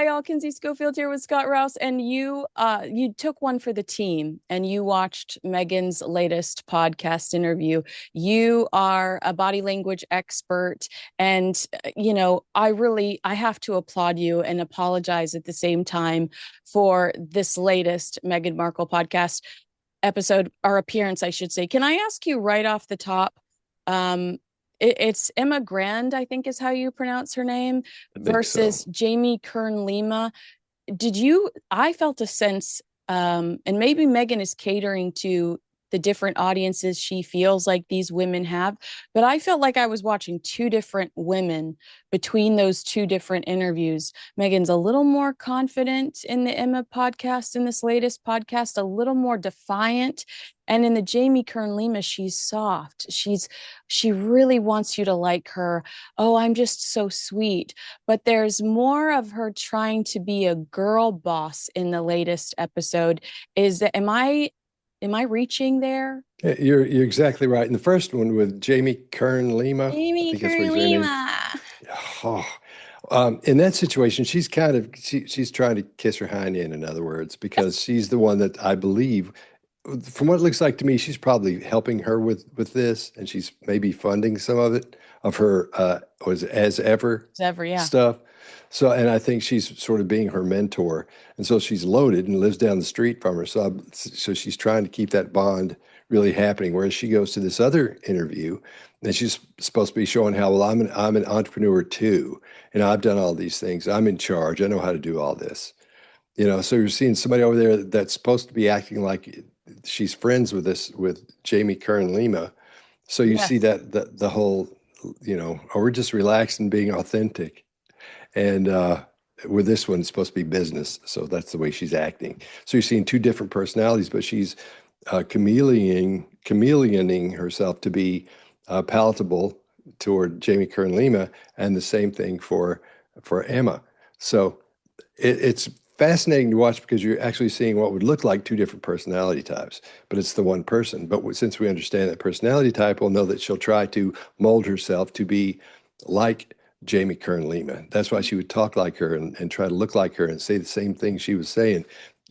Hi, all. Kinsey Schofield here with Scott Rouse, and you took one for the team, and you watched Meghan's latest podcast interview. You are a body language expert, and I have to applaud you and apologize at the same time for this latest Meghan Markle podcast episode or appearance, I should say. Can I ask you right off the top? Um, it's Emma Grand, I think is how you pronounce her name, I think so. versus Jamie Kern Lima. I felt a sense, and maybe Meghan is catering to the different audiences she feels like these women have, but I felt like I was watching two different women between those two different interviews. Meghan's a little more confident in the Emma podcast, in this latest podcast, a little more defiant. And in the Jamie Kern Lima, she's soft. She really wants you to like her. Oh, I'm just so sweet. But there's more of her trying to be a girl boss in the latest episode. Am I reaching there? Yeah, you're exactly right. In the first one with Jamie Kern Lima, I Jamie think that's what Kern his name. Lima. Oh, in that situation, she's trying to kiss her hind end, in other words, because she's the one that I believe, from what it looks like to me, she's probably helping her with this, and she's maybe funding some of it of her was as ever Ever, yeah. stuff. So, and I think she's sort of being her mentor, and so she's loaded and lives down the street from her. So she's trying to keep that bond really happening. Whereas she goes to this other interview, and she's supposed to be showing how, well, I'm an entrepreneur too, and I've done all these things. I'm in charge. I know how to do all this. So you're seeing somebody over there that's supposed to be acting like she's friends with Jamie Kern Lima. So you see Yes. that the whole, oh, we're just relaxed and being authentic. And with this one, it's supposed to be business. So that's the way she's acting. So you're seeing two different personalities, but she's chameleoning herself to be palatable toward Jamie Kern Lima, and the same thing for Emma. So it's fascinating to watch because you're actually seeing what would look like two different personality types, but it's the one person. But since we understand that personality type, we'll know that she'll try to mold herself to be like Jamie Kern Lima. That's why she would talk like her and try to look like her and say the same thing she was saying.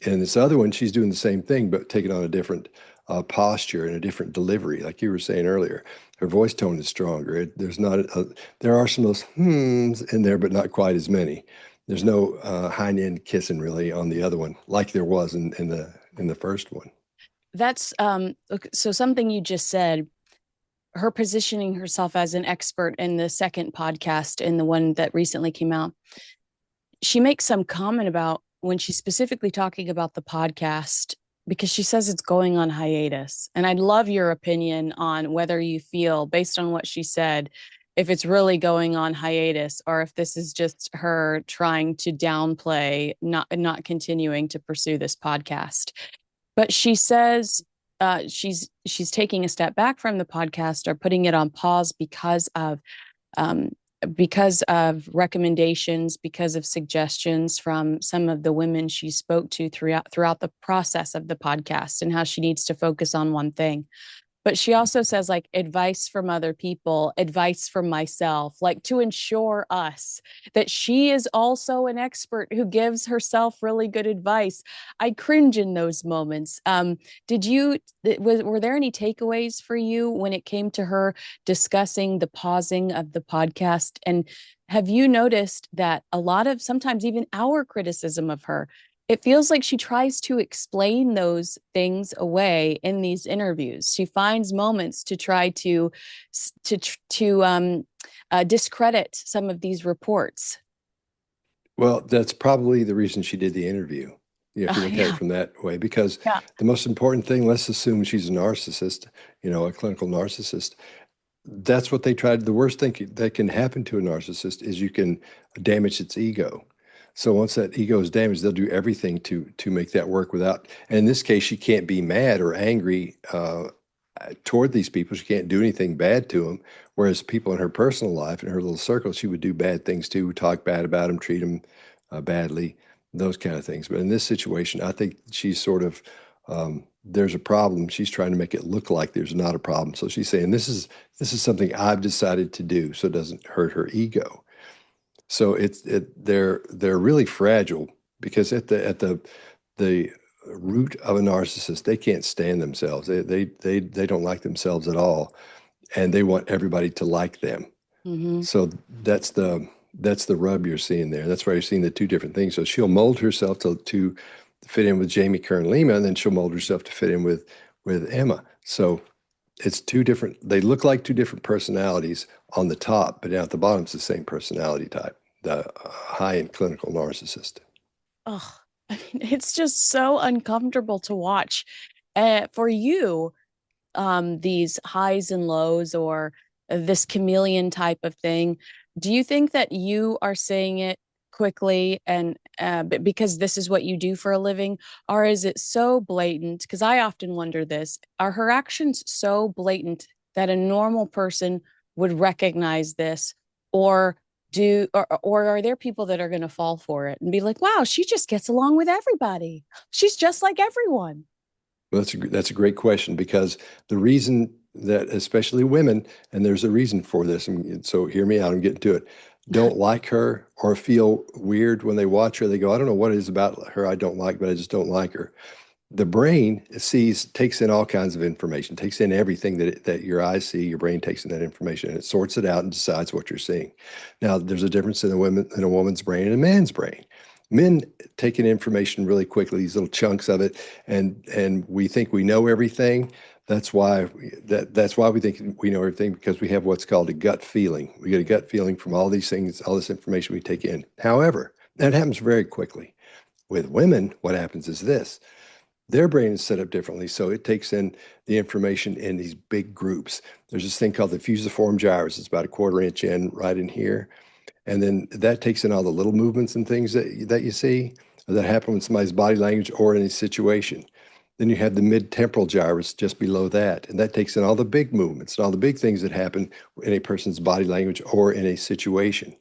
And this other one, she's doing the same thing, but taking on a different posture and a different delivery. Like you were saying earlier, her voice tone is stronger. There are some of those hmms in there, but not quite as many. There's no hind end kissing really on the other one, like there was in the first one. That's so something you just said, her positioning herself as an expert in the second podcast, in the one that recently came out. She makes some comment about when she's specifically talking about the podcast, because she says it's going on hiatus. And I'd love your opinion on whether you feel, based on what she said, if it's really going on hiatus or if this is just her trying to downplay not continuing to pursue this podcast. But she says she's taking a step back from the podcast or putting it on pause um, because of recommendations, because of suggestions from some of the women she spoke to throughout the process of the podcast, and how she needs to focus on one thing. But she also says, like, advice from other people, advice from myself, like to ensure us that she is also an expert who gives herself really good advice. I cringe in those moments. Were there any takeaways for you when it came to her discussing the pausing of the podcast? And have you noticed that a lot of, sometimes even our criticism of her, it feels like she tries to explain those things away in these interviews. She finds moments to try to discredit some of these reports. Well, that's probably the reason she did the interview. If you look at it Yeah, from that way, because yeah. the most important thing, let's assume she's a narcissist, a clinical narcissist. That's what they tried. The worst thing that can happen to a narcissist is you can damage its ego. So once that ego is damaged, they'll do everything to make that work without. And in this case, she can't be mad or angry toward these people. She can't do anything bad to them. Whereas people in her personal life, in her little circle, she would do bad things too, talk bad about them, treat them badly, those kind of things. But in this situation, I think she's sort of there's a problem. She's trying to make it look like there's not a problem. So she's saying this is something I've decided to do, so it doesn't hurt her ego. So they're really fragile because the root of a narcissist, they can't stand themselves. They don't like themselves at all, and they want everybody to like them. Mm-hmm. So that's the rub you're seeing there. That's why you're seeing the two different things. So she'll mold herself to fit in with Jamie Kern Lima, and then she'll mold herself to fit in with Emma. So it's two different, they look like two different personalities on the top, but down at the bottom it's the same personality type, the high-end clinical narcissist. Oh, I mean, it's just so uncomfortable to watch. For you, these highs and lows or this chameleon type of thing, do you think that you are saying it quickly and because this is what you do for a living, or is it so blatant? Because I often wonder this, are her actions so blatant that a normal person would recognize this, or or are there people that are going to fall for it and be like, wow, she just gets along with everybody, she's just like everyone? Well, that's a great question because the reason that especially women, and there's a reason for this, and so hear me out and get into it, don't like her or feel weird when they watch her. They go, I don't know what it is about her I don't like, but I just don't like her. The brain takes in all kinds of information, takes in everything that your eyes see. Your brain takes in that information and it sorts it out and decides what you're seeing. Now, there's a difference in a woman's brain and a man's brain. Men take in information really quickly, these little chunks of it, and we think we know everything. That's why we think we know everything, because we have what's called a gut feeling. We get a gut feeling from all these things, all this information we take in. However, that happens very quickly. With women, what happens is this: their brain is set up differently, so it takes in the information in these big groups. There's this thing called the fusiform gyrus. It's about a quarter inch in, right in here. And then that takes in all the little movements and things that you see that happen with somebody's body language or in a situation. Then you have the mid-temporal gyrus just below that, and that takes in all the big movements and all the big things that happen in a person's body language or in a situation.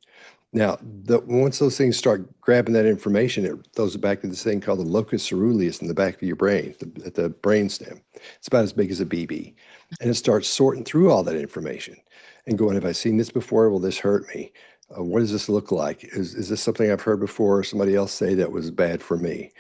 Now, once those things start grabbing that information, it throws it back to this thing called the locus ceruleus in the back of your brain, at the brain stem. It's about as big as a BB. And it starts sorting through all that information and going, have I seen this before? Will this hurt me? What does this look like? Is this something I've heard before or somebody else say that was bad for me?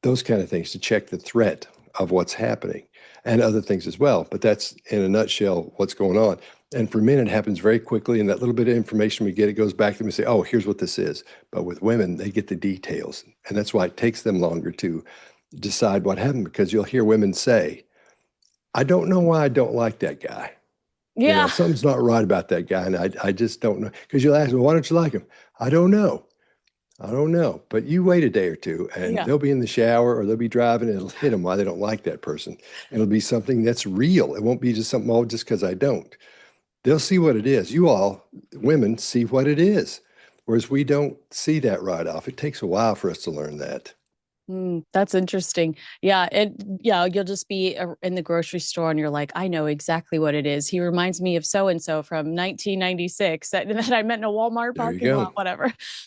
Those kind of things to check the threat of what's happening and other things as well. But that's in a nutshell what's going on. And for men, it happens very quickly. And that little bit of information we get, it goes back to them and say, oh, here's what this is. But with women, they get the details. And that's why it takes them longer to decide what happened, because you'll hear women say, I don't know why I don't like that guy. Yeah. Something's not right about that guy. And I just don't know. Because you'll ask, well, why don't you like him? I don't know. I don't know. But you wait a day or two and Yeah. they'll be in the shower or they'll be driving and it'll hit them why they don't like that person. And it'll be something that's real. It won't be just something, oh, just because I don't. They'll see what it is. You all, women, see what it is. Whereas we don't see that right off. It takes a while for us to learn that. That's interesting. Yeah, you'll just be in the grocery store and you're like, I know exactly what it is. He reminds me of so and so from 1996 that I met in a Walmart There you parking go. lot, whatever.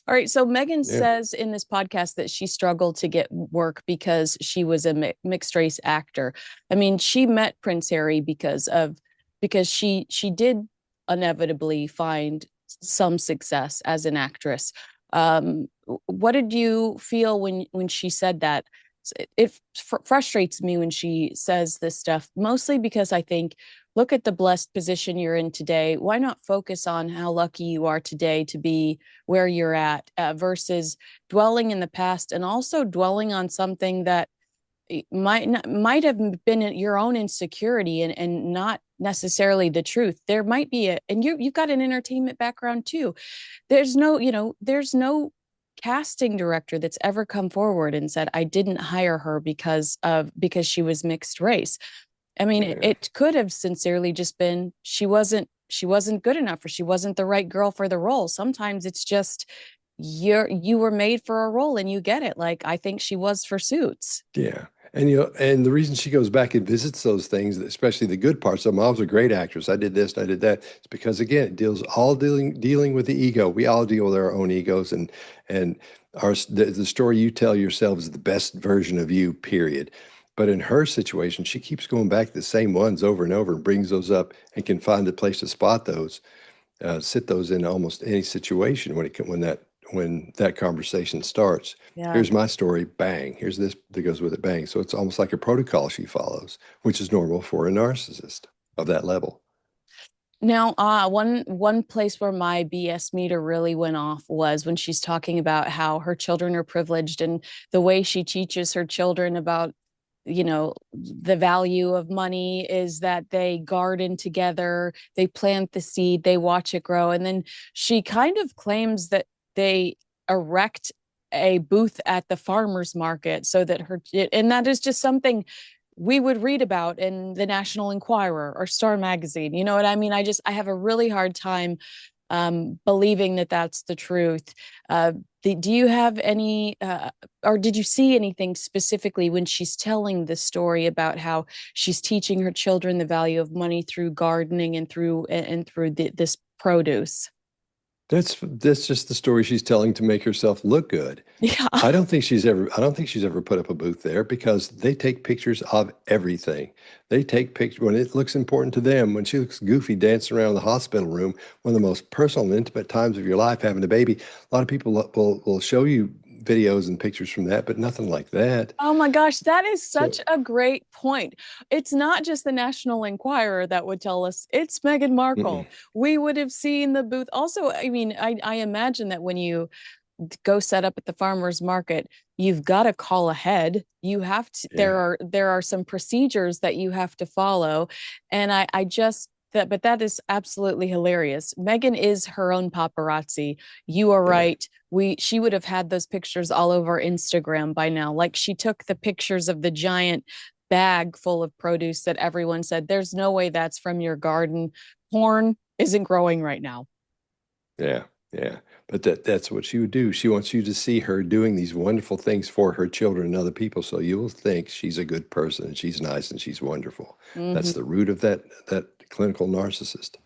All right. So Megan Yeah. says in this podcast that she struggled to get work because she was a mixed race actor. I mean, she met Prince Harry because she did inevitably find some success as an actress. What did you feel when she said that? It frustrates me when she says this stuff, mostly because I think, look at the blessed position you're in today. Why not focus on how lucky you are today to be where you're at, versus dwelling in the past and also dwelling on something that might have been your own insecurity and not necessarily the truth. There might be and you've got an entertainment background too. There's no casting director that's ever come forward and said, I didn't hire her because she was mixed race. I mean, Yeah. it could have sincerely just been she wasn't good enough, or she wasn't the right girl for the role. Sometimes it's just you were made for a role and you get it. Like I think she was for Suits. Yeah. And and the reason she goes back and visits those things, especially the good parts of them, I was a great actress. I did this and I did that. It's because again, it dealing with the ego. We all deal with our own egos, and the story you tell yourself is the best version of you, period. But in her situation, she keeps going back to the same ones over and over and brings those up and can find a place to spot those, sit those in almost any situation when that when that conversation starts. Yeah. Here's my story, bang. Here's this that goes with it, bang. So it's almost like a protocol she follows, which is normal for a narcissist of that level. Now, one place where my BS meter really went off was when she's talking about how her children are privileged and the way she teaches her children about, the value of money is that they garden together, they plant the seed, they watch it grow, and then she kind of claims that they erect a booth at the farmers market so that and that is just something we would read about in the National Enquirer or Star Magazine. You know what I mean? I have a really hard time believing that that's the truth. Do you have any, or did you see anything specifically when she's telling the story about how she's teaching her children the value of money through gardening and through this produce? That's just the story she's telling to make herself look good. Yeah. I don't think she's ever put up a booth there because they take pictures of everything. They take pictures when it looks important to them. When she looks goofy dancing around the hospital room, one of the most personal and intimate times of your life, having a baby. A lot of people will show you videos and pictures from that, but nothing like that. Oh my gosh, that is So, such a great point. It's not just the National Enquirer that would tell us, it's Meghan mm-mm, Markle. We would have seen the booth. Also, I mean, I imagine that when you go set up at the farmer's market, you've got to call ahead. You have to, yeah, there are some procedures that you have to follow. And I just that, but that is absolutely hilarious. Meghan is her own paparazzi. You are yeah. right. She would have had those pictures all over Instagram by now. Like she took the pictures of the giant bag full of produce that everyone said, there's no way that's from your garden. Corn isn't growing right now. Yeah, yeah. But that's what she would do. She wants you to see her doing these wonderful things for her children and other people. So you'll think she's a good person and she's nice and she's wonderful. Mhm. That's the root of that clinical narcissist.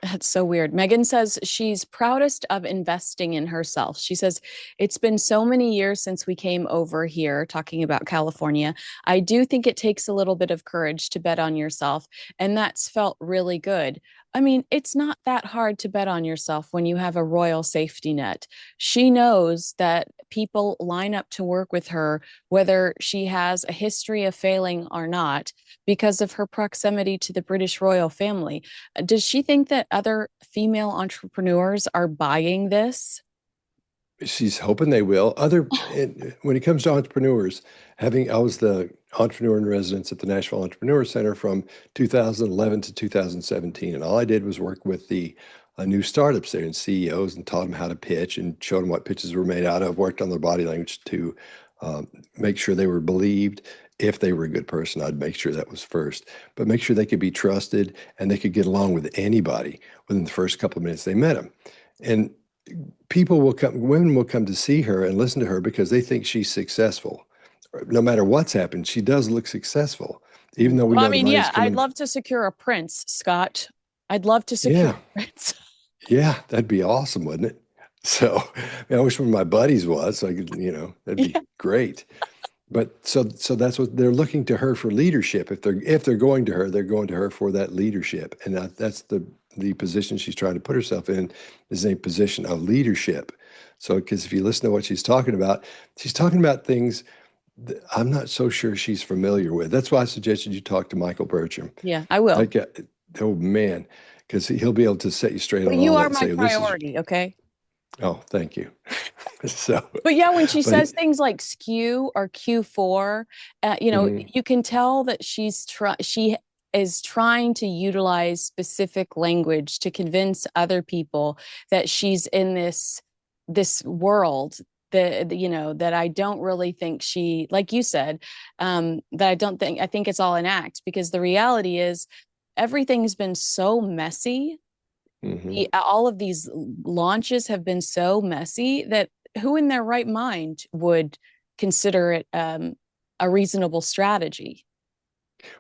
That's so weird. Meghan says she's proudest of investing in herself. She says, it's been so many years since we came over here, talking about California. I do think it takes a little bit of courage to bet on yourself, and that's felt really good. I mean, it's not that hard to bet on yourself when you have a royal safety net. She knows that people line up to work with her, whether she has a history of failing or not, because of her proximity to the British royal family. Does she think that other female entrepreneurs are buying this? She's hoping they will. When it comes to entrepreneurs, I was the entrepreneur in residence at the Nashville Entrepreneur Center from 2011 to 2017, and all I did was work with the new startups there and CEOs and taught them how to pitch and showed them what pitches were made out of. Worked on their body language to make sure they were believed. If they were a good person, I'd make sure that was first, but make sure they could be trusted and they could get along with anybody within the first couple of minutes they met them. And women will come to see her and listen to her because they think she's successful. No matter what's happened, she does look successfan, even though we Well, I know the mean, money's yeah, I'd coming. love to secure a prince, Scott. I'd love to secure Yeah, a prince. yeah, that'd be awesome, wouldn't it? So, I wish one of my buddies was, so I could, that'd be Yeah. great. But so that's what they're looking to her for leadership. If they're going to her, they're going to her for that leadership, and that's the position she's trying to put herself in is a position of leadership. So because if you listen to what she's talking about things that I'm not so sure she's familiar with. That's why I suggested you talk to Michael Bertram. Yeah, I will. That guy, oh man, because he'll be able to set you straight But on you all that are and my say, oh, this is priority, okay? oh, thank you. So, But yeah, when she but says things like skew or Q4, mhm, you can tell that she is trying to utilize specific language to convince other people that she's in this world that that I don't really think she, like you said, that I think it's all an act, because the reality is everything's been so messy. mhm. All of these launches have been so messy that who in their right mind would consider it a reasonable strategy?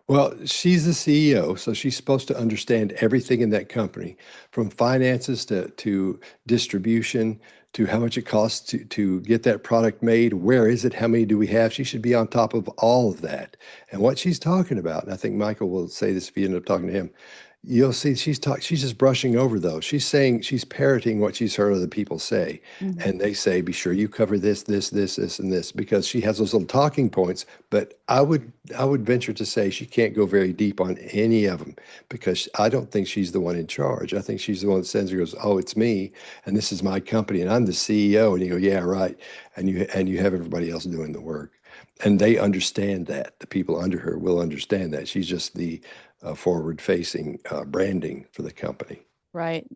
Well, she's the CEO, so she's supposed to understand everything in that company, from finances to distribution to how much it costs to get that product made. Where is it? How many do we have? She should be on top of all of that. And what she's talking about, and I think Michael will say this if you end up talking to him, you'll see she's just brushing over those. She's saying she's parroting what she's heard other people say. Mhm. And they say, be sure you cover this, and this, because she has those little talking points. But I would venture to say she can't go very deep on any of them because I don't think she's the one in charge. I think she's the one that sends her goes, oh, it's me, and this is my company, and I'm the CEO. And you go, yeah, right. And you have everybody else doing the work. And they understand that. The people under her will understand that. She's just the forward-facing branding for the company. Right.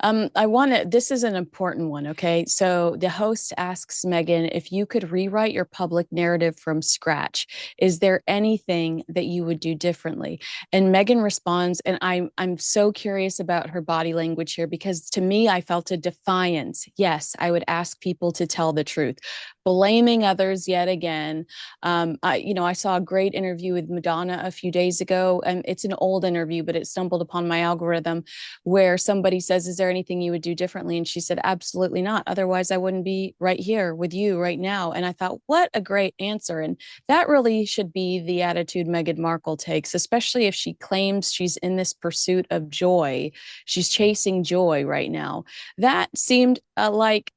I want to, this is an important one. Okay. So the host asks Meghan if you could rewrite your public narrative from scratch, is there anything that you would do differently? And Meghan responds, and I'm so curious about her body language here because to me, I felt a defiance. Yes, I would ask people to tell the truth. Blaming others yet again. I saw a great interview with Madonna a few days ago, and it's an old interview, but it stumbled upon my algorithm where somebody says, is there anything you would do differently? And she said, absolutely not. Otherwise, I wouldn't be right here with you right now. And I thought, what a great answer. And that really should be the attitude Meghan Markle takes, especially if she claims she's in this pursuit of joy. She's chasing joy right now. That seemed like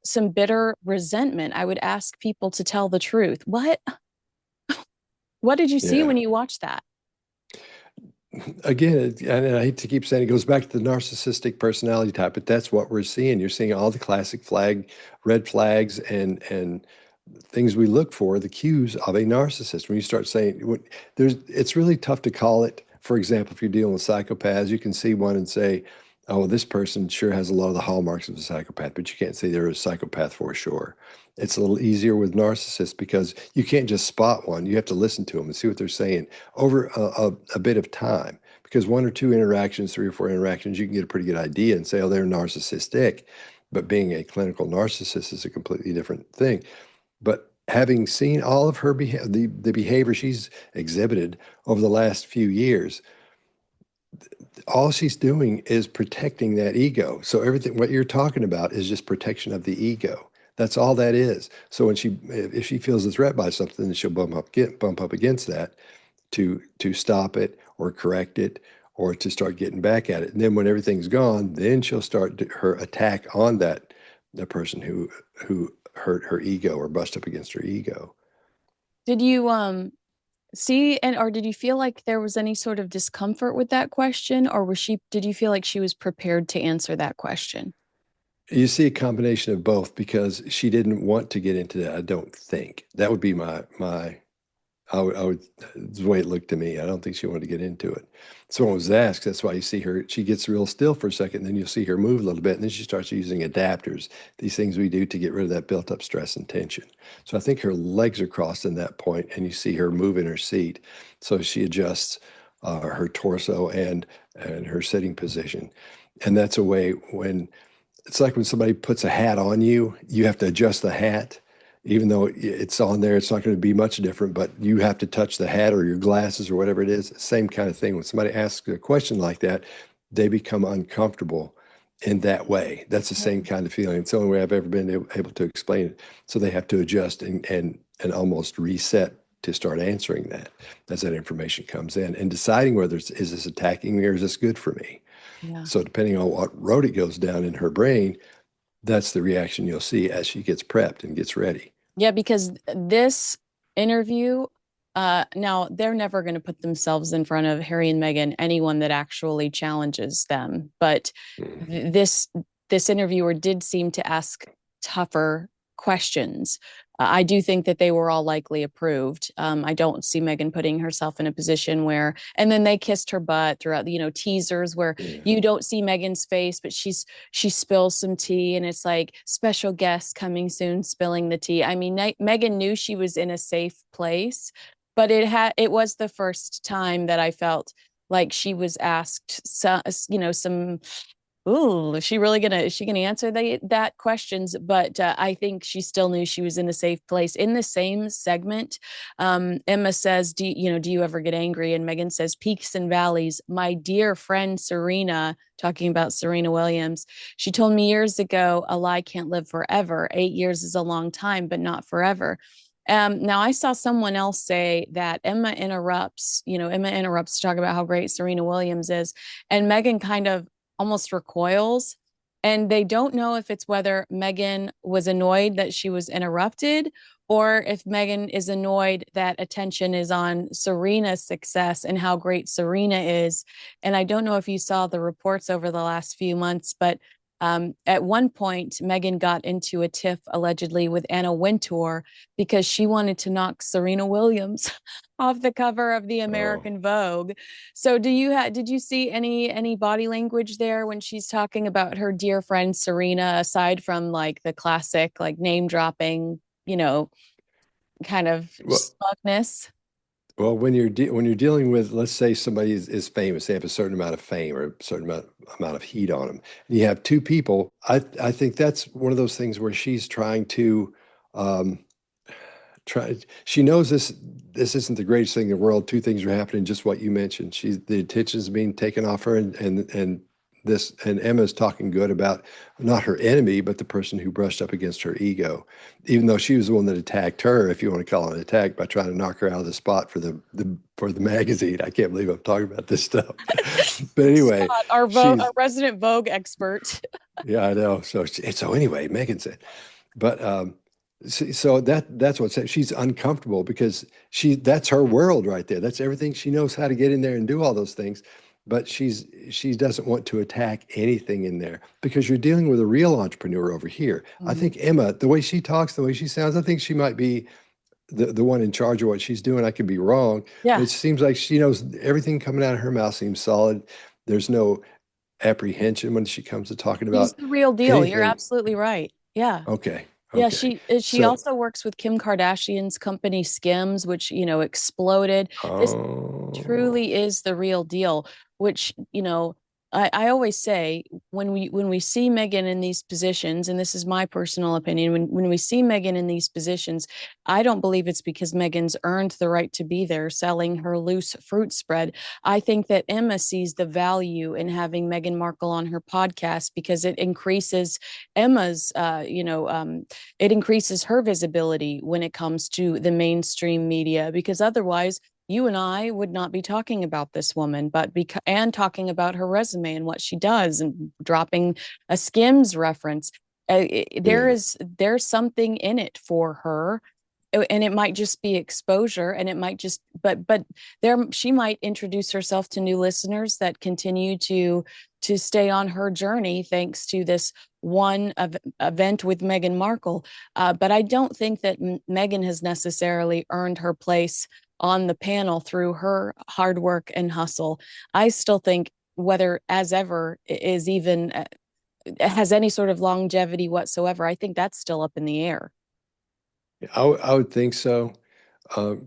some bitter resentment. I would ask people to tell the truth. What did you see Yeah. when you watched that? Again, and I hate to keep saying it goes back to the narcissistic personality type, but that's what we're seeing. You're seeing all the classic red flags, and things we look for, the cues of a narcissist. When you start saying it's really tough to call it. For example, if you're dealing with psychopaths, you can see one and say, oh, well, this person sure has a lot of the hallmarks of a psychopath, but you can't say they're a psychopath for sure. It's a little easier with narcissists because you can't just spot one. You have to listen to them and see what they're saying over a bit of time. Because one or two interactions, three or four interactions, you can get a pretty good idea and say, oh, they're narcissistic. But being a clinical narcissist is a completely different thing. But having seen all of her the behavior she's exhibited over the last few years, all she's doing is protecting that ego. So everything what you're talking about is just protection of the ego. That's all that is. So if she feels a threat by something, then she'll bump up against that to stop it or correct it or to start getting back at it. And then when everything's gone, then she'll start her attack on the person who hurt her ego or bust up against her ego. Did you see and or did you feel like there was any sort of discomfort with that question, or did you feel like she was prepared to answer that question? You see a combination of both because she didn't want to get into that. I don't think that would be my I would the way it looked to me. I don't think she wanted to get into it. Someone was asked. That's why you see her. She gets real still for a second, then you'll see her move a little bit, and then she starts using adapters. These things we do to get rid of that built-up stress and tension. So I think her legs are crossed in that point, and you see her move in her seat. So she adjusts her torso and her sitting position, and that's a way when it's like when somebody puts a hat on you, you have to adjust the hat. Even though it's on there, it's not going to be much different, but you have to touch the hat or your glasses or whatever it is. Same kind of thing. When somebody asks a question like that, they become uncomfortable in that way. That's the same kind of feeling. It's the only way I've ever been able to explain it. So they have to adjust and almost reset to start answering that as that information comes in and deciding whether is this attacking me or is this good for me? Yeah. So depending on what road it goes down in her brain, that's the reaction you'll see as she gets prepped and gets ready. Yeah, because this interview, now they're never going to put themselves in front of Harry and Meghan, anyone that actually challenges them. But Mhm. this interviewer did seem to ask tougher questions. I do think that they were all likely approved. I don't see Meghan putting herself in a position where, and then they kissed her butt throughout the, teasers where Yeah. you don't see Meghan's face, but she spills some tea, and it's like special guest coming soon, spilling the tea. I mean, Meghan knew she was in a safe place, but it was the first time that I felt like she was asked some ooh, is she gonna answer that questions? But I think she still knew she was in a safe place. In the same segment, Emma says, do you ever get angry? And Meghan says, peaks and valleys. My dear friend Serena, talking about Serena Williams, she told me years ago, a lie can't live forever. 8 years is a long time, but not forever. Now I saw someone else say that Emma interrupts to talk about how great Serena Williams is, and Meghan kind of almost recoils. And they don't know if it's whether Meghan was annoyed that she was interrupted or if Meghan is annoyed that attention is on Serena's success and how great Serena is. And I don't know if you saw the reports over the last few months, but at one point, Meghan got into a tiff allegedly with Anna Wintour because she wanted to knock Serena Williams off the cover of the Oh, American Vogue. So did you see any body language there when she's talking about her dear friend Serena, aside from like the classic like name dropping, kind of well, smugness? well, when you're dealing with, let's say somebody is famous, they have a certain amount of fame or a certain amount of heat on them, and you have two people. I think that's one of those things where she's trying to um, try. She knows this isn't the greatest thing in the world. Two things are happening, just what you mentioned. The attention is being taken off her, and Emma's talking good about not her enemy, but the person who brushed up against her ego, even though she was the one that attacked her, if you want to call it an attack, by trying to knock her out of the spot for the magazine. I can't believe I'm talking about this stuff. But anyway, Scott, our she's resident Vogue expert. yeah, I know. So anyway, Megan said, but so that's what she's uncomfortable because that's her world right there. That's everything she knows how to get in there and do all those things. But she doesn't want to attack anything in there because you're dealing with a real entrepreneur over here. I Mhm. think Emma, the way she talks, the way she sounds, I think she might be the one in charge of what she's doing. I could be wrong, but Yeah, it seems like she knows everything coming out of her mouth seems solid. There's no apprehension when she comes to talking she's about the real deal. You're anything. absolutely right. Yeah. Okay. Yeah, Okay. she So, also works with Kim Kardashian's company Skims, which, exploded. This oh, truly is the real deal, which, I always say when we see Megan in these positions, and this is my personal opinion, when we see Megan in these positions, I don't believe it's because Megan's earned the right to be there selling her loose fruit spread. I think that Emma sees the value in having Meghan Markle on her podcast because it increases Emma's, it increases her visibility when it comes to the mainstream media because otherwise you and I would not be talking about this woman, but and talking about her resume and what she does and dropping a Skims reference. yeah. There's something in it for her, and it might just be exposure, and it might just but there she might introduce herself to new listeners that continue to stay on her journey thanks to this one event with Meghan Markle. But I don't think that Meghan has necessarily earned her place on the panel through her hard work and hustle. I still think whether as ever is even has any sort of longevity whatsoever, I think that's still up in the air. I would think so,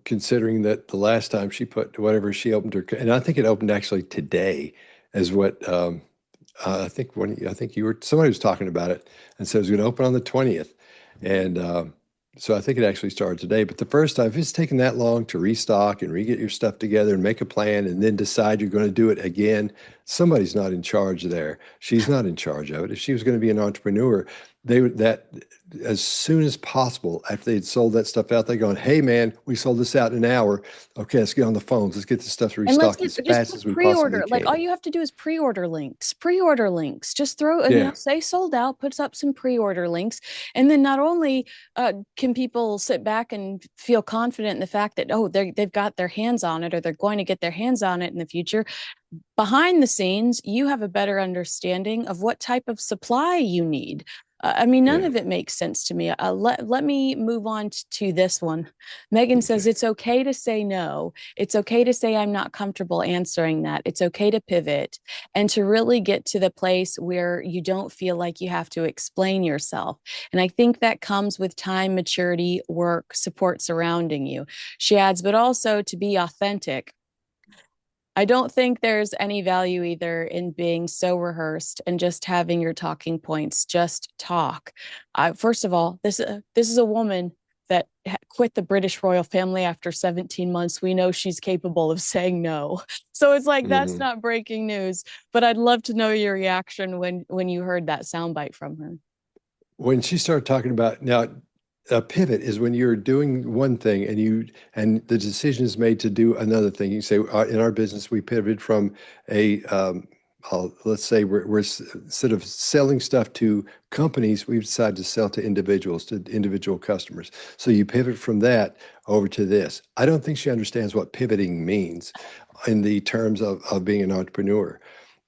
considering that the last time she put whatever she opened her, and I think it opened actually today, is what I think somebody was talking about it and said it was going to open on the 20th. And so I think it actually started today. But the first time, if it's taken that long to restock and re-get your stuff together and make a plan and then decide you're going to do it again, somebody's not in charge there. She's not in charge of it. If she was going to be an entrepreneur, they would that as soon as possible after they'd sold that stuff out, they're going, hey man, we sold this out in an hour. Okay, let's get on the phones. Let's get this stuff And let's restocked get as just fast put as we possibly pre-order. Like all can. you have to do is pre-order links. Pre-order links. Just throw, Yeah. say sold out, puts up some pre-order links. And then not only can people sit back and feel confident in the fact that, oh, they've got their hands on it or they're going to get their hands on it in the future, behind the scenes, you have a better understanding of what type of supply you need. I mean, none Yeah. of it makes sense to me. Let me move on to this one. Meghan says Okay. it's okay to say no. It's okay to say I'm not comfortable answering that. It's okay to pivot and to really get to the place where you don't feel like you have to explain yourself. And I think that comes with time, maturity, work, support surrounding you. She adds, but also to be authentic. I don't think there's any value either in being so rehearsed and just having your talking points. Just talk. First of all, this is a woman that quit the British royal family after 17 months. We know she's capable of saying no. So it's like that's Hmm. not breaking news. But I'd love to know your reaction when you heard that soundbite from her. When she started talking about now, A pivot is when you're doing one thing and the decision is made to do another thing. You say, in our business, we pivoted from a let's say instead of selling stuff to companies, we've decided to sell to individuals, to individual customers. So you pivot from that over to this. I don't think she understands what pivoting means in the terms of being an entrepreneur.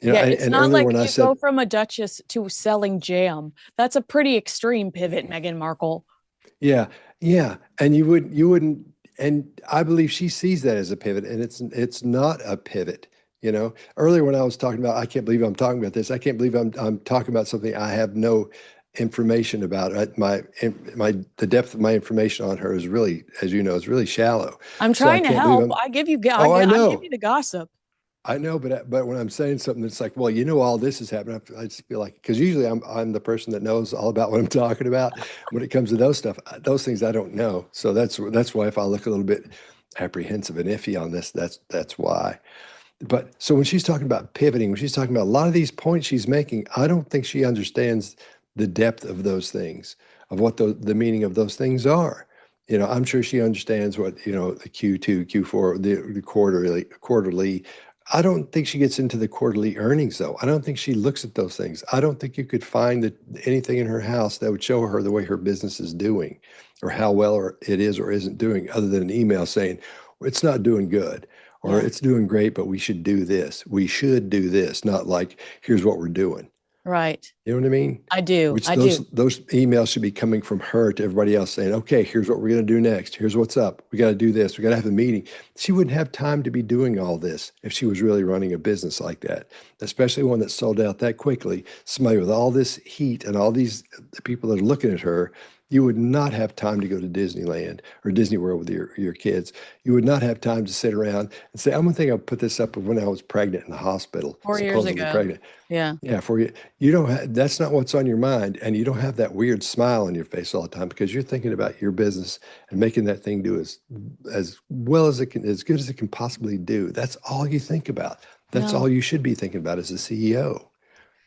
Yeah, it's And not earlier like when I you go said, from a duchess to selling jam. That's a pretty extreme pivot, Meghan Markle. yeah, yeah, and you wouldn't, and I believe she sees that as a pivot, and it's not a pivot. Earlier when I was talking about, I can't believe I'm talking about this. I can't believe I'm talking about something I have no information about. The depth of my information on her is really, as you know, is really shallow. I'm So I trying to can't believe help. I'm. I give you, Oh, I I give know. you the gossip. I know, but when I'm saying something that's like, well, all this is happening, I just feel like because usually I'm the person that knows all about what I'm talking about. When it comes to those stuff, those things I don't know. So that's why if I look a little bit apprehensive and iffy on this, that's why. But so when she's talking about pivoting, when she's talking about a lot of these points she's making, I don't think she understands the depth of those things, of what the meaning of those things are. I'm sure she understands what, the Q2, Q4, the quarterly. I don't think she gets into the quarterly earnings though. I don't think she looks at those things. I don't think you could find anything in her house that would show her the way her business is doing or how well it is or isn't doing, other than an email saying, "Well, it's not doing good," or Yeah, "It's doing great, but we should do this. We should do this," not like, "Here's what we're doing." right. You know what I mean? I do. Which I do. those emails should be coming from her to everybody else saying, "Okay, here's what we're going to do next. Here's what's up. We got to do this. We got to have a meeting." She wouldn't have time to be doing all this if she was really running a business like that, especially one that sold out that quickly. Somebody with all this heat and all these people that are looking at her, you would not have time to go to Disneyland or Disney World with your kids. You would not have time to sit around and say, "I'm going to think I'll put this up when I was pregnant in the hospital, 4 years supposedly ago. pregnant." Yeah. Yeah, for you, you don't have, that's not what's on your mind, and you don't have that weird smile on your face all the time because you're thinking about your business and making that thing do as well as it can, as good as it can possibly do. That's all you think about. That's No, all you should be thinking about as a CEO.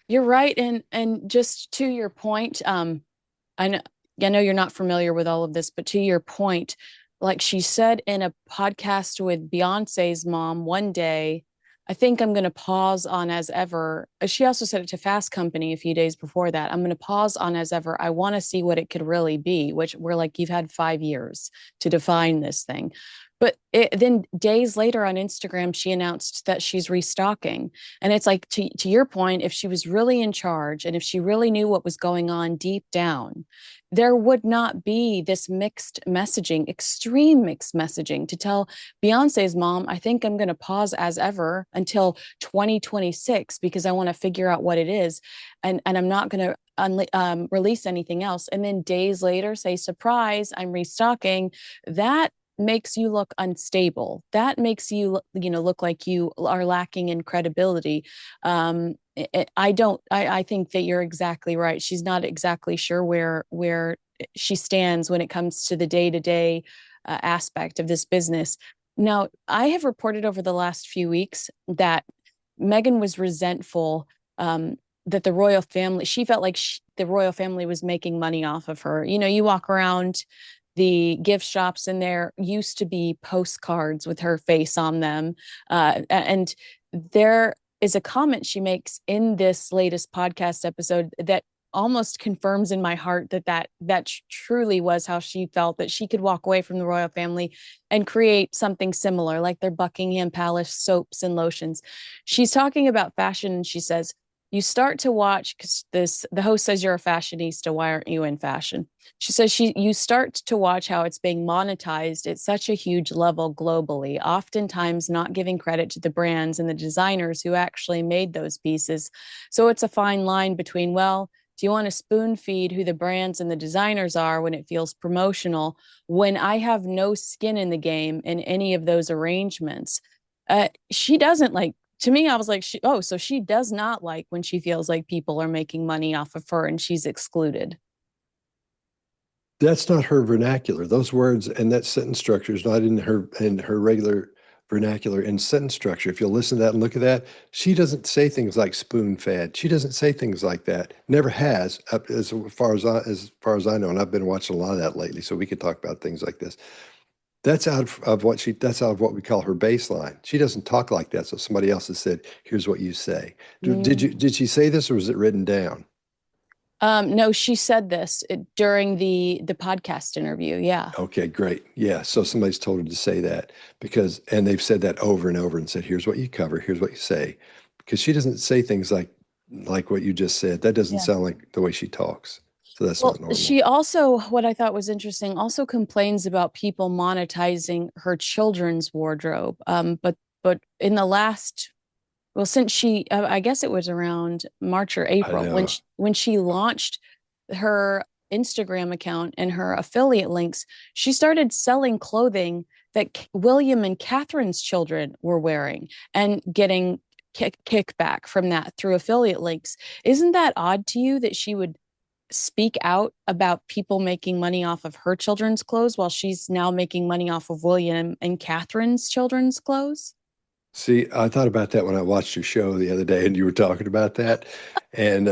you're right. And just to your point, I know I know you're not familiar with all of this, but to your point, like she said in a podcast with Beyonce's mom one day, I think I'm going to pause on as ever. She also said it to Fast Company a few days before that. I'm going to pause on as ever. I want to see what it could really be, which we're like, you've had 5 years to define this thing. But then days later on Instagram, she announced that she's restocking. And it's like, to your point, if she was really in charge and if she really knew what was going on deep down, there would not be this mixed messaging, extreme mixed messaging to tell Beyonce's mom, I think I'm going to pause as ever until 2026 because I want to figure out what it is. And I'm not going to release anything else. And then days later say, surprise, I'm restocking. That makes you look unstable. That makes you, look like you are lacking in credibility. I don't. I think that you're exactly right. She's not exactly sure where she stands when it comes to the day to day aspect of this business. Now, I have reported over the last few weeks that Meghan was resentful. That the royal family, she felt like the royal family was making money off of her. You walk around the gift shops and there used to be postcards with her face on them. And there is a comment she makes in this latest podcast episode that almost confirms in my heart that truly was how she felt, that she could walk away from the royal family and create something similar like their Buckingham Palace soaps and lotions. She's talking about fashion and she says, you start to watch, because the host says you're a fashionista, why aren't you in fashion? She says you start to watch how it's being monetized at such a huge level globally, oftentimes not giving credit to the brands and the designers who actually made those pieces. So it's a fine line between, well, do you want to spoon feed who the brands and the designers are when it feels promotional, when I have no skin in the game in any of those arrangements? She doesn't like, to me, I was like, so she does not like when she feels like people are making money off of her and she's excluded. That's not her vernacular. Those words and that sentence structure is not in her regular vernacular and sentence structure. If you'll listen to that and look at that, she doesn't say things like spoon fed. She doesn't say things like that. Never has, up as far as I know. And I've been watching a lot of that lately, so we could talk about things like this. That's out of what we call her baseline. She doesn't talk like that. So somebody else has said, "Here's what you say." Mm. Did she say this or was it written down? No, she said this during the podcast interview. Yeah. Okay, great. Yeah. So somebody's told her to say that and they've said that over and over and said, here's what you cover, here's what you say. Because she doesn't say things like what you just said. That doesn't Yeah. sound like the way she talks. So that's Well, not normal. she also, what I thought was interesting, also complains about people monetizing her children's wardrobe. But in the last, well, since I guess it was around March or I April know. when she launched her Instagram account and her affiliate links, she started selling clothing that William and Catherine's children were wearing and getting kickback from that through affiliate links. Isn't that odd to you that she would speak out about people making money off of her children's clothes while she's now making money off of William and Catherine's children's clothes? See, I thought about that when I watched your show the other day and you were talking about that. And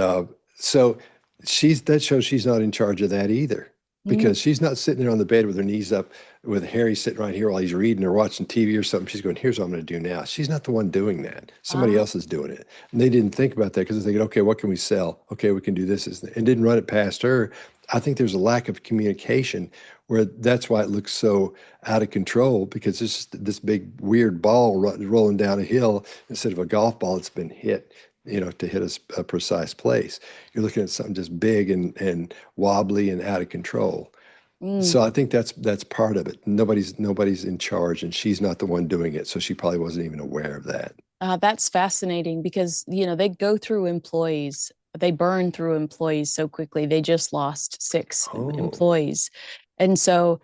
so that shows she's not in charge of that either Mm. because she's not sitting there on the bed with her knees up with Harry sitting right here while he's reading or watching TV or something. She's going, here's what I'm going to do now. She's not the one doing that. Somebody Ah. else is doing it. And they didn't think about that because they're thinking, okay, what can we sell? Okay, we can do this. And didn't run it past her. I think there's a lack of communication where that's why it looks so out of control because it's just this big weird ball rolling down a hill instead of a golf ball that's been hit, to hit a precise place. You're looking at something just big and wobbly and out of control. Mm. So I think that's part of it. Nobody's in charge, and she's not the one doing it, so she probably wasn't even aware of that. That's fascinating because, they go through employees. They burn through employees so quickly. They just lost six Oh, employees. And so,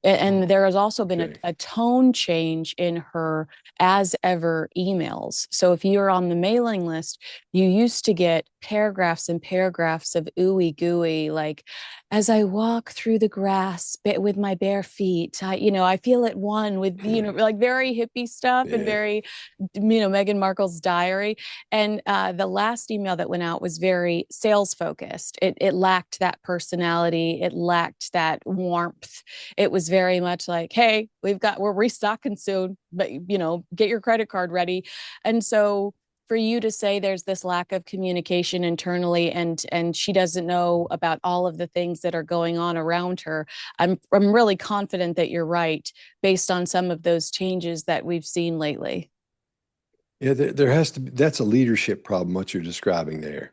and there has also been okay. a tone change in her as ever emails. So if you're on the mailing list, you used to get paragraphs and paragraphs of ooey gooey, like, as I walk through the grass with my bare feet, I feel at one with, like very hippie stuff and Yeah. very, Meghan Markle's diary. And the last email that went out was very sales focused. It lacked that personality. It lacked that warmth. It was very much like, hey, we're restocking soon, but get your credit card ready. And so for you to say there's this lack of communication internally and she doesn't know about all of the things that are going on around her, I'm really confident that you're right based on some of those changes that we've seen lately. Yeah, there has to be, that's a leadership problem, what you're describing there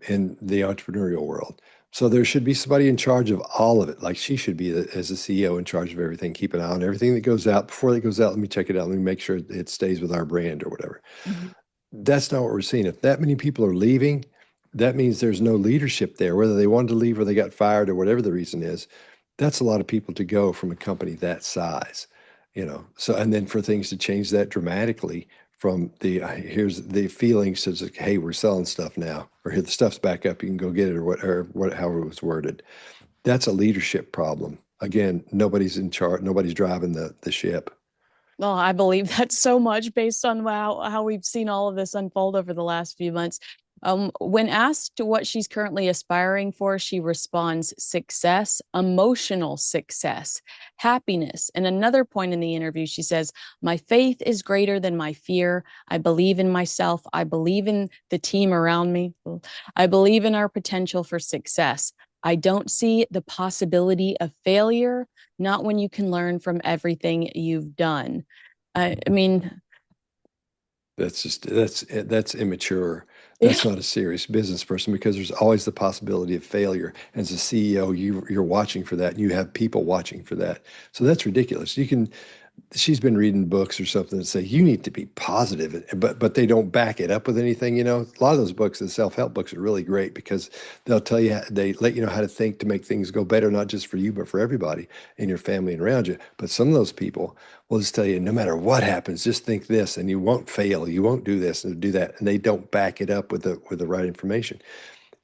in the entrepreneurial world. So there should be somebody in charge of all of it. Like she should be as a CEO in charge of everything, keep an eye on everything that goes out. Before it goes out, let me check it out. Let me make sure it stays with our brand or whatever. Mhm. That's not what we're seeing. If that many people are leaving, that means there's no leadership there, whether they wanted to leave or they got fired or whatever the reason is. That's a lot of people to go from a company that size, So, and then for things to change that dramatically from here's the feelings to like, hey, we're selling stuff now, or here the stuff's back up, you can go get it, or what, however it was worded. That's a leadership problem. Again, nobody's in charge, nobody's driving the ship. Well, I believe that so much based on how we've seen all of this unfold over the last few months. When asked what she's currently aspiring for, she responds success, emotional success, happiness. And another point in the interview, she says, my faith is greater than my fear. I believe in myself. I believe in the team around me. I believe in our potential for success. I don't see the possibility of failure, not when you can learn from everything you've done. I mean, That's immature. yeah. That's not a serious business person because there's always the possibility of failure. As a CEO, you're watching for that, and you have people watching for that. So that's ridiculous. She's been reading books or something that say you need to be positive, but they don't back it up with anything. A lot of those books, the self-help books, are really great because they'll tell you they let you know how to think to make things go better, not just for you but for everybody in your family and around you. But some of those people will just tell you, no matter what happens, just think this, and you won't fail. You won't do this and do that, and they don't back it up with the right information.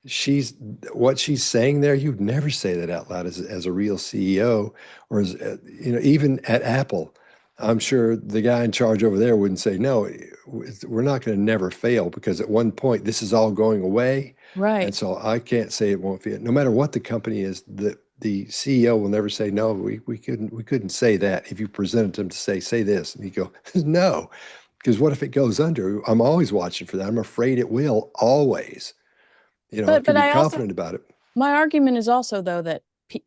She's what she's saying there. You'd never say that out loud as a real CEO or as even at Apple. I'm sure the guy in charge over there wouldn't say, no, we're not going to never fail because at one point this is all going away. And Right. so I can't say it won't fail. No matter what the company is, the CEO will never say, no, we couldn't say that. If you presented him to say this, and you go, no, because what if it goes under? I'm always watching for that. I'm afraid it will always. I can But be I also, confident about it. my argument is also, though, that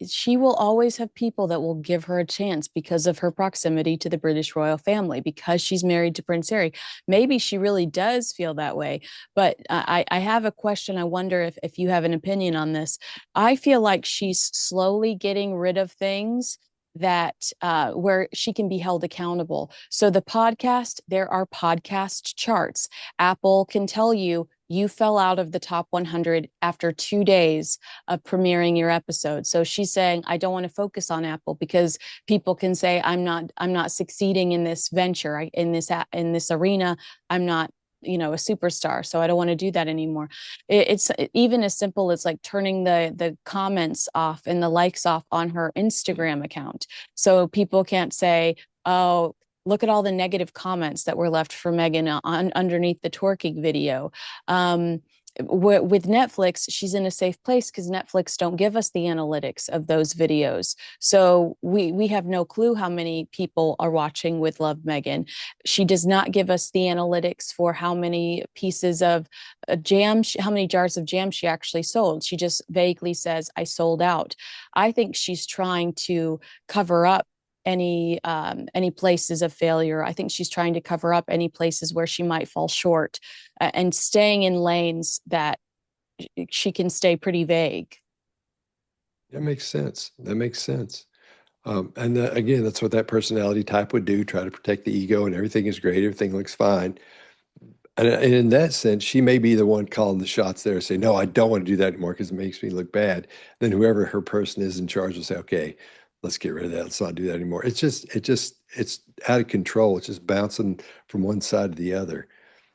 she will always have people that will give her a chance because of her proximity to the British royal family, because she's married to Prince Harry. Maybe she really does feel that way. But I have a question. I wonder if you have an opinion on this. I feel like she's slowly getting rid of things that where she can be held accountable. So the podcast, there are podcast charts. Apple can tell you you fell out of the top 100 after 2 days of premiering your episode. So she's saying, I don't want to focus on Apple because people can say I'm not succeeding in this venture, in this arena. I'm not a superstar, so I don't want to do that anymore. It's even as simple as like turning the comments off and the likes off on her Instagram account, so people can't say, oh, look at all the negative comments that were left for Meghan underneath the twerking video. um, with Netflix, she's in a safe place because Netflix don't give us the analytics of those videos. So we have no clue how many people are watching with Love Meghan. She does not give us the analytics for how many pieces of jam, how many jars of jam she actually sold. She just vaguely says, I sold out. I think she's trying to cover up any places of failure. I think she's trying to cover up any places where she might fall short, and staying in lanes that she can stay pretty vague. That makes sense. That makes sense. And again, that's what that personality type would do, try to protect the ego, and everything is great, everything looks fine. And in that sense, she may be the one calling the shots there, say, no, I don't want to do that anymore because it makes me look bad. Then whoever her person is in charge will say, okay, let's get rid of that. Let's not do that anymore. It's out of control. It's just bouncing from one side to the other.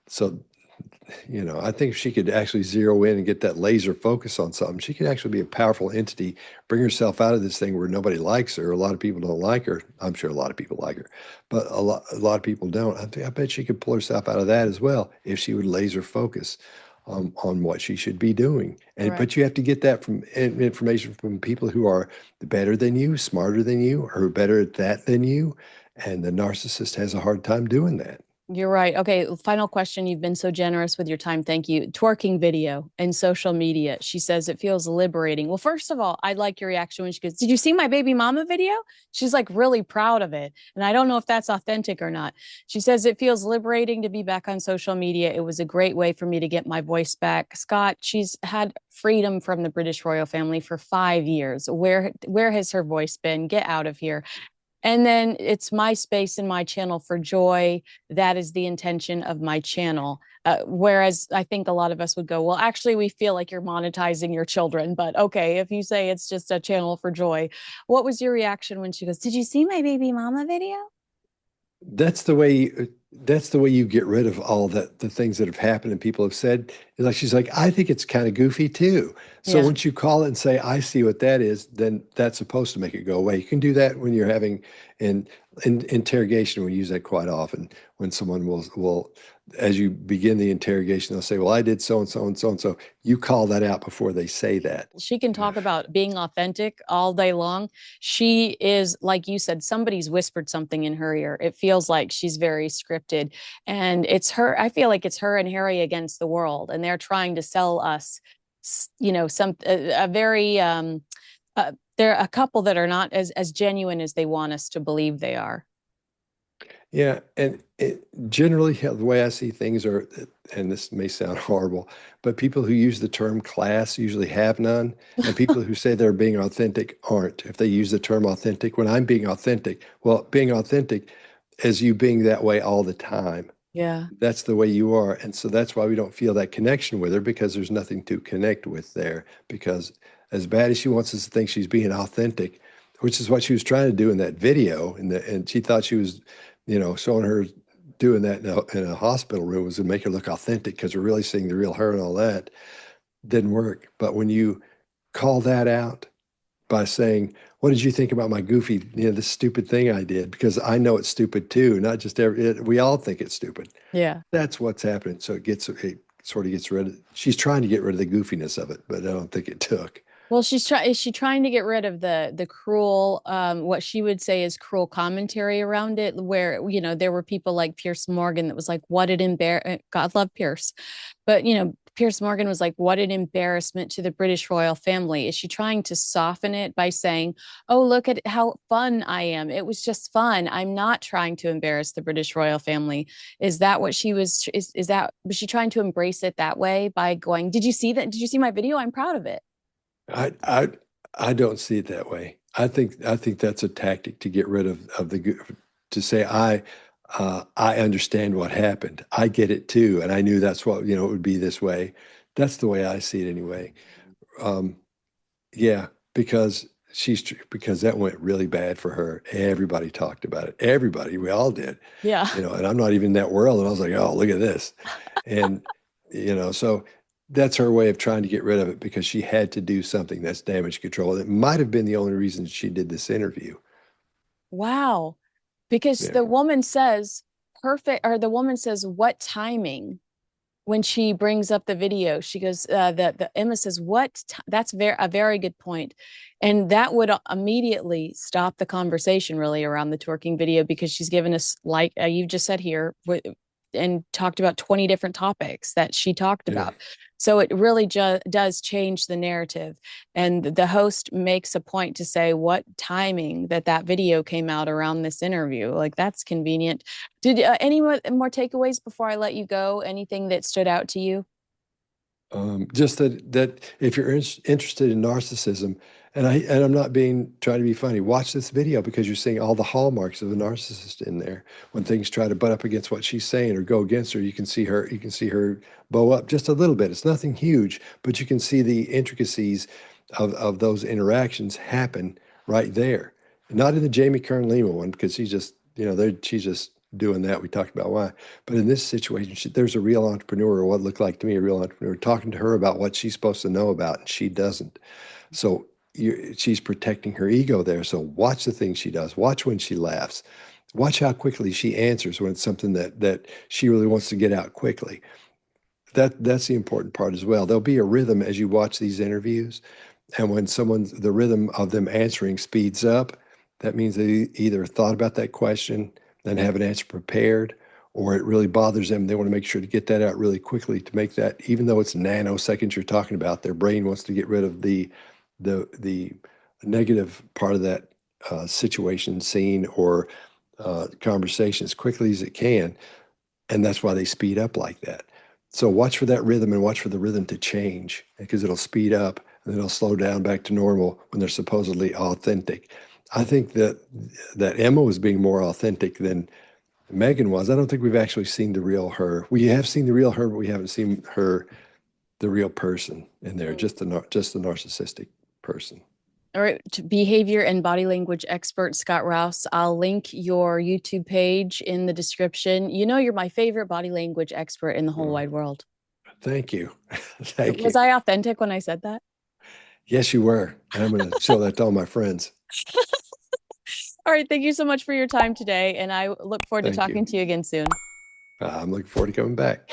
So I think if she could actually zero in and get that laser focus on something, she could actually be a powerful entity, bring herself out of this thing where nobody likes her. A lot of people don't like her. I'm sure a lot of people like her, but a lot of people don't. I bet she could pull herself out of that as well if she would laser focus on what she should be doing. Right. But you have to get that from information from people who are better than you, smarter than you, or better at that than you. And the narcissist has a hard time doing that. You're right. Okay, final question. You've been so generous with your time. Thank you. Twerking video and social media. She says it feels liberating. Well, first of all, I like your reaction when she goes, did you see my baby mama video? She's like really proud of it. And I don't know if that's authentic or not. She says it feels liberating to be back on social media. It was a great way for me to get my voice back. Scott, she's had freedom from the British royal family for 5 years. Where has her voice been? Get out of here. And then it's my space and my channel for joy. That is the intention of my channel. Whereas I think a lot of us would go, well, actually, we feel like you're monetizing your children. But okay, if you say it's just a channel for joy. What was your reaction when she goes, did you see my baby mama video? That's the way you get rid of all the things that have happened and people have said. Like she's like, I think it's kind of goofy too. So Yeah. once you call it and say, I see what that is, then that's supposed to make it go away. You can do that when you're having in interrogation. We use that quite often when someone will, as you begin the interrogation, they'll say, well, I did so and so and so and so. You call that out before they say that. She can talk about being authentic all day long. She is, like you said, somebody's whispered something in her ear. It feels like she's very scripted. And it's her, I feel like it's her and Harry against the world. And they're trying to sell us, a very, they're a couple that are not as genuine as they want us to believe they are. Yeah, and generally, the way I see things are, and this may sound horrible, but people who use the term class usually have none, and people who say they're being authentic aren't. If they use the term authentic, when I'm being authentic, well, being authentic is you being that way all the time. Yeah. That's the way you are, and so that's why we don't feel that connection with her because there's nothing to connect with there. Because as bad as she wants us to think she's being authentic, which is what she was trying to do in that video, and she thought she was showing her doing that in a hospital room was to make her look authentic because we're really seeing the real her and all that. Didn't work. But when you call that out by saying, "What did you think about my goofy, this stupid thing I did?" Because I know it's stupid too, not just we all think it's stupid. Yeah. That's what's happening. So it sort of gets rid of. She's trying to get rid of the goofiness of it, but I don't think it took. Well, is she trying to get rid of the cruel, what she would say is cruel commentary around it, where, there were people like Pierce Morgan that was like, what an embarrass, God love Pierce. But, Pierce Morgan was like, what an embarrassment to the British royal family. Is she trying to soften it by saying, oh, look at how fun I am? It was just fun. I'm not trying to embarrass the British royal family. Is that what she was? Was she trying to embrace it that way by going, did you see that? Did you see my video? I'm proud of it. I I I don't see it that way. I think that's a tactic to get rid of to say I understand what happened. I get it too, and I knew that's what it would be this way. That's the way I see it anyway. Um, yeah, because that went really bad for her. Everybody talked about it. Everybody, we all did. Yeah. And I'm not even in that world, and I was like, oh, look at this, and so that's her way of trying to get rid of it because she had to do something that's damage control. It might have been the only reason she did this interview. Wow. Because Yeah, the woman says, what timing? When she brings up the video, she goes, the Emma says, that's a very good point. And that would immediately stop the conversation really around the twerking video, because she's given us, like you just said here, and talked about 20 different topics that she talked yeah. about. So it really does change the narrative. And the host makes a point to say what timing that video came out around this interview. Like, that's convenient. Did any more takeaways before I let you go? Anything that stood out to you? Just that if you're interested in narcissism, and I'm not being trying to be funny, watch this video because you're seeing all the hallmarks of a narcissist in there. When things try to butt up against what she's saying or go against her, you can see her bow up just a little bit. It's nothing huge, but you can see the intricacies of those interactions happen right there. Not in the Jamie Kern Lima one because she's just doing that. We talked about why. But in this situation, there's a real entrepreneur, or what looked like to me a real entrepreneur, talking to her about what she's supposed to know about, and she doesn't. So she's protecting her ego there. So watch the things she does. Watch when she laughs. Watch how quickly she answers when it's something that she really wants to get out quickly. That's the important part as well. There'll be a rhythm as you watch these interviews, and when the rhythm of them answering speeds up, that means they either thought about that question, then have an answer prepared, or it really bothers them. They want to make sure to get that out really quickly to make that, even though it's nanoseconds you're talking about, their brain wants to get rid of the negative part of that situation, scene, or conversation as quickly as it can. And that's why they speed up like that. So watch for that rhythm and watch for the rhythm to change because it'll speed up and then it'll slow down back to normal when they're supposedly authentic. I think that Emma was being more authentic than Meghan was. I don't think we've actually seen the real her. We have seen the real her, but we haven't seen her, the real person in there, just the narcissistic person. All right, behavior and body language expert Scott Rouse. I'll link your YouTube page in the description. You're my favorite body language expert in the whole Oh, wide world. thank you. Thank Was you. I authentic when I said that? Yes, you were. And I'm going to show that to all my friends. All right, thank you so much for your time today, and I look forward to Thank talking you. to you again soon. I'm looking forward to coming back.